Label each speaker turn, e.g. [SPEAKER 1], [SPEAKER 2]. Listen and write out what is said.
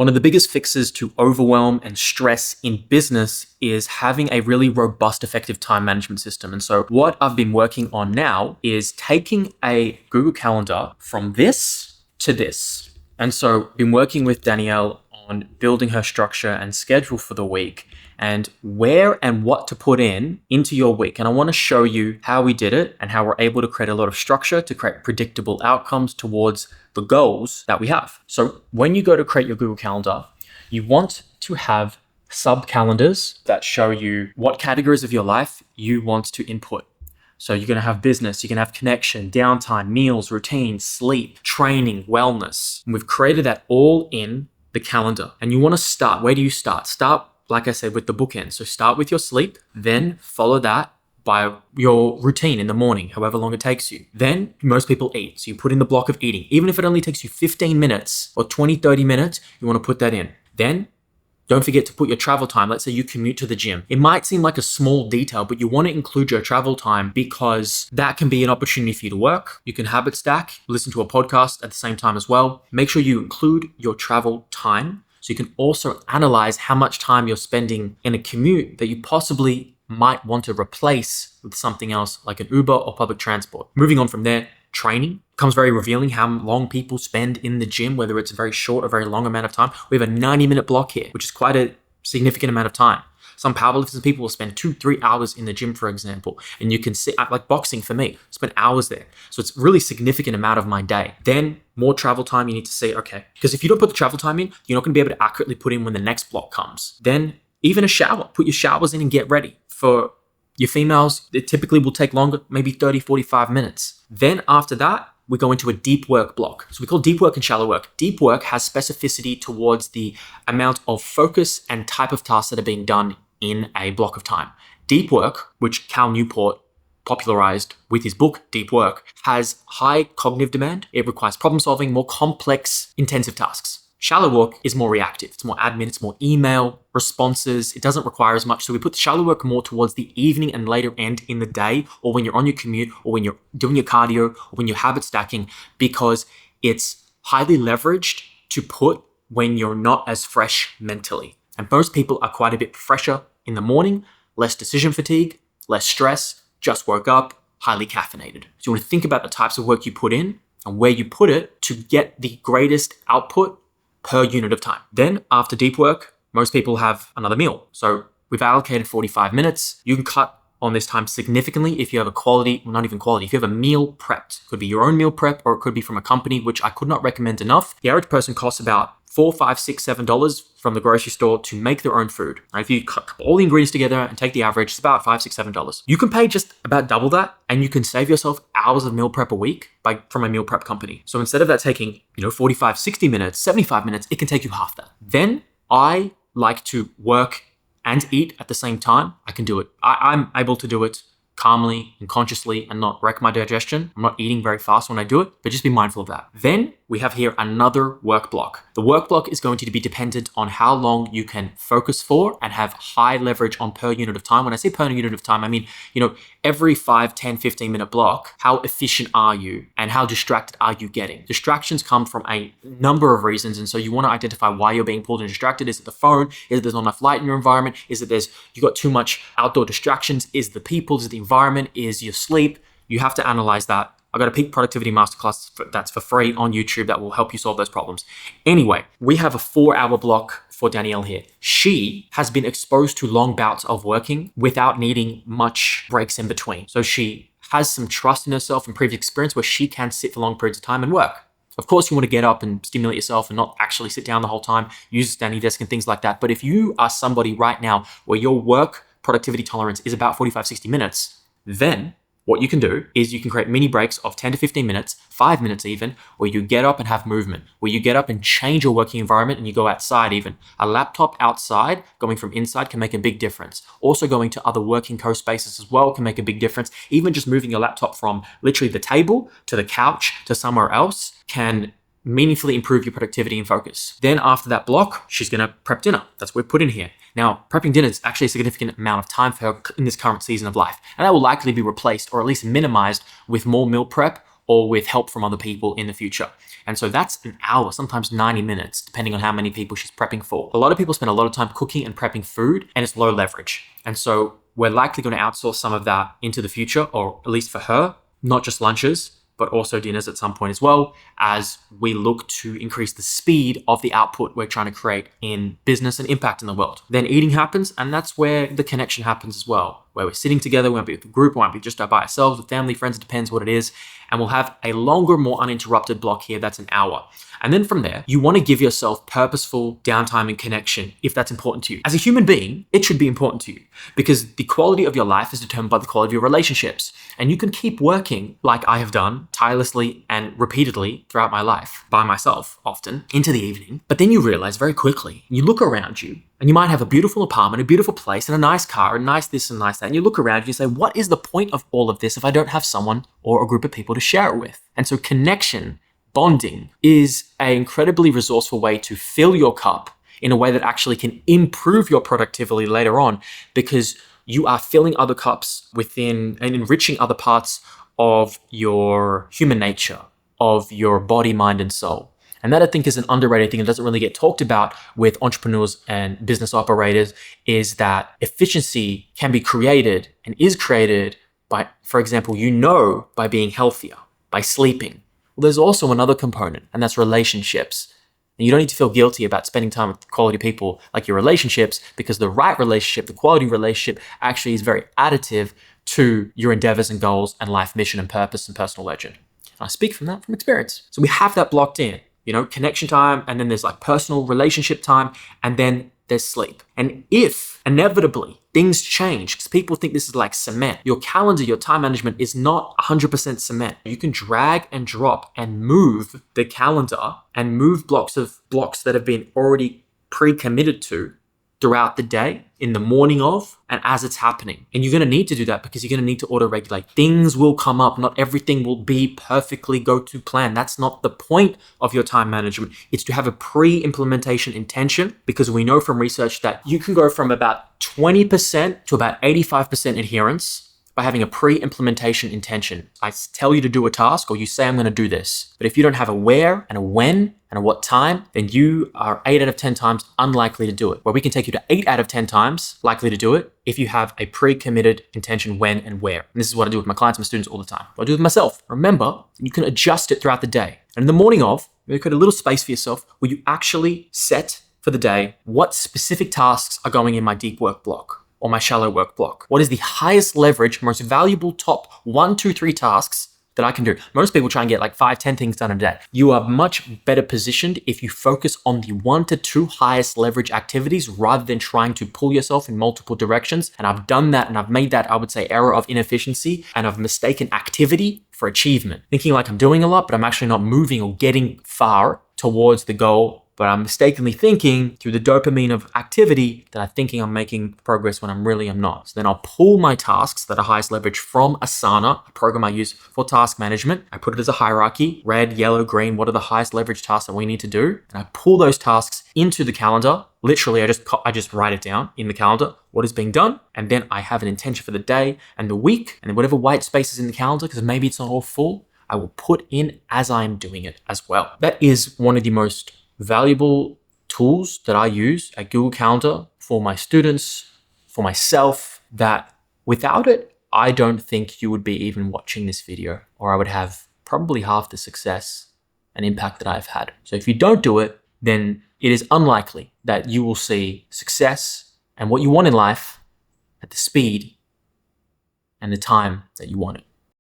[SPEAKER 1] One of the biggest fixes to overwhelm and stress in business is having a really robust, effective time management system. And so what I've been working on now is taking a Google Calendar from this to this. And so I've been working with Danielle on building her structure and schedule for the week and where and what to put into your week. And I want to show you how we did it and how we're able to create a lot of structure to create predictable outcomes towards the goals that we have. So when you go to create your Google Calendar, you want to have sub-calendars that show you what categories of your life you want to input. So you're going to have business, you're going to have connection, downtime, meals, routine, sleep, training, wellness. And we've created that all in the calendar. And you want to start. Where do you start? Start, like I said, with the bookend. So start with your sleep, then follow that by your routine in the morning, however long it takes you. Then most people eat. So you put in the block of eating. Even if it only takes you 15 minutes or 20, 30 minutes, you want to put that in. Then don't forget to put your travel time. Let's say you commute to the gym. It might seem like a small detail, but you want to include your travel time because that can be an opportunity for you to work. You can habit stack, listen to a podcast at the same time as well. Make sure you include your travel time so you can also analyze how much time you're spending in a commute that you possibly might want to replace with something else like an Uber or public transport. Moving on from there, training becomes very revealing how long people spend in the gym, whether it's a very short or very long amount of time. We have a 90-minute block here, which is quite a significant amount of time. Some powerlifters people will spend 2-3 hours in the gym, for example. And you can see, like boxing for me, spend hours there. So it's a really significant amount of my day. Then more travel time, you need to see, okay, because if you don't put the travel time in, you're not going to be able to accurately put in when the next block comes. Then even a shower, put your showers in and get ready. For your females, it typically will take longer, maybe 30, 45 minutes. Then after that, we go into a deep work block. So we call deep work and shallow work. Deep work has specificity towards the amount of focus and type of tasks that are being done in a block of time. Deep work, which Cal Newport popularized with his book, Deep Work, has high cognitive demand. It requires problem solving, more complex, intensive tasks. Shallow work is more reactive. It's more admin, it's more email responses. It doesn't require as much. So we put the shallow work more towards the evening and later end in the day, or when you're on your commute, or when you're doing your cardio, or when you're habit stacking, because it's highly leveraged to put when you're not as fresh mentally. And most people are quite a bit fresher in the morning, less decision fatigue, less stress, just woke up, highly caffeinated. So you want to think about the types of work you put in and where you put it to get the greatest output per unit of time. Then after deep work, most people have another meal. So we've allocated 45 minutes. You can cut on this time significantly if you have a quality, well, not even quality, if you have a meal prepped. It could be your own meal prep or it could be from a company, which I could not recommend enough. The average person costs about $4, $5, $6, $7 from the grocery store to make their own food. Right? If you cut all the ingredients together and take the average, it's about $5, $6, $7. You can pay just about double that and you can save yourself hours of meal prep a week from a meal prep company. So instead of that taking, 45, 60 minutes, 75 minutes, it can take you half that. Then I like to work and eat at the same time. I can do it. I'm able to do it calmly and consciously and not wreck my digestion. I'm not eating very fast when I do it, but just be mindful of that. Then we have here another work block. The work block is going to be dependent on how long you can focus for and have high leverage on per unit of time. When I say per unit of time, I mean, every 5, 10, 15 minute block, how efficient are you and how distracted are you getting? Distractions come from a number of reasons. And so you want to identify why you're being pulled and distracted. Is it the phone? Is it there's not enough light in your environment? Is it you got too much outdoor distractions? Is it the people? Is it the environment? Is your sleep? You have to analyze that. I got a peak productivity masterclass that's for free on YouTube that will help you solve those problems. Anyway, we have a 4-hour block for Danielle here. She has been exposed to long bouts of working without needing much breaks in between. So she has some trust in herself and previous experience where she can sit for long periods of time and work. Of course, you want to get up and stimulate yourself and not actually sit down the whole time, use a standing desk and things like that. But if you are somebody right now where your work productivity tolerance is about 45, 60 minutes, then what you can do is you can create mini breaks of 10 to 15 minutes, 5 minutes even, where you get up and have movement, where you get up and change your working environment and you go outside even. A laptop outside going from inside can make a big difference. Also going to other working co-spaces as well can make a big difference. Even just moving your laptop from literally the table to the couch to somewhere else can meaningfully improve your productivity and focus. Then after that block, she's going to prep dinner. That's what we put in here. Now, prepping dinner is actually a significant amount of time for her in this current season of life. And that will likely be replaced or at least minimized with more meal prep or with help from other people in the future. And so that's an hour, sometimes 90 minutes, depending on how many people she's prepping for. A lot of people spend a lot of time cooking and prepping food, and it's low leverage. And so we're likely going to outsource some of that into the future, or at least for her, not just lunches, but also dinners at some point as well, as we look to increase the speed of the output we're trying to create in business and impact in the world. Then eating happens, and that's where the connection happens as well, where we're sitting together. We might be with a group, we might be just by ourselves, with family, friends, it depends what it is. And we'll have a longer, more uninterrupted block here, that's an hour. And then from there, you want to give yourself purposeful downtime and connection if that's important to you. As a human being, it should be important to you because the quality of your life is determined by the quality of your relationships. And you can keep working like I have done tirelessly and repeatedly throughout my life, by myself often, into the evening. But then you realize very quickly, you look around you, and you might have a beautiful apartment, a beautiful place, and a nice car, and nice this and nice that. And you look around and you say, what is the point of all of this if I don't have someone or a group of people to share it with? And so connection, bonding, is an incredibly resourceful way to fill your cup in a way that actually can improve your productivity later on, because you are filling other cups within and enriching other parts of your human nature, of your body, mind, and soul. And that, I think, is an underrated thing that doesn't really get talked about with entrepreneurs and business operators, is that efficiency can be created and is created by, for example, by being healthier, by sleeping. Well, there's also another component, and that's relationships. And you don't need to feel guilty about spending time with quality people like your relationships, because the right relationship, the quality relationship, actually is very additive to your endeavors and goals and life mission and purpose and personal legend. And I speak from experience. So we have that blocked in. Connection time, and then there's like personal relationship time, and then there's sleep. And if inevitably things change, because people think this is like cement, your calendar, your time management is not 100% cement. You can drag and drop and move the calendar and move blocks that have been already pre-committed to throughout the day, in the morning of, and as it's happening. And you're going to need to do that because you're going to need to auto-regulate. Things will come up. Not everything will be perfectly go to plan. That's not the point of your time management. It's to have a pre-implementation intention, because we know from research that you can go from about 20% to about 85% adherence by having a pre-implementation intention. I tell you to do a task, or you say, I'm going to do this. But if you don't have a where and a when and a what time, then you are 8 out of 10 times unlikely to do it. Where we can take you to 8 out of 10 times likely to do it if you have a pre-committed intention when and where. And this is what I do with my clients and my students all the time. What I do with myself. Remember, you can adjust it throughout the day. And in the morning of, you create a little space for yourself where you actually set for the day what specific tasks are going in my deep work block or my shallow work block. What is the highest leverage, most valuable top 1, 2, 3 tasks that I can do? Most people try and get like 5, 10 things done in a day. You are much better positioned if you focus on the 1 to 2 highest leverage activities rather than trying to pull yourself in multiple directions. And I've done that, and I've made that, I would say, error of inefficiency, and I've mistaken activity for achievement. Thinking like I'm doing a lot, but I'm actually not moving or getting far towards the goal. But I'm mistakenly thinking through the dopamine of activity that I'm thinking I'm making progress when I'm not. So then I'll pull my tasks that are highest leverage from Asana, a program I use for task management. I put it as a hierarchy, red, yellow, green. What are the highest leverage tasks that we need to do? And I pull those tasks into the calendar. Literally, I just write it down in the calendar, what is being done. And then I have an intention for the day and the week, and then whatever white space is in the calendar, because maybe it's not all full, I will put in as I'm doing it as well. That is one of the most valuable tools that I use at Google Calendar for my students, for myself, that without it, I don't think you would be even watching this video, or I would have probably half the success and impact that I've had. So if you don't do it, then it is unlikely that you will see success and what you want in life at the speed and the time that you want it.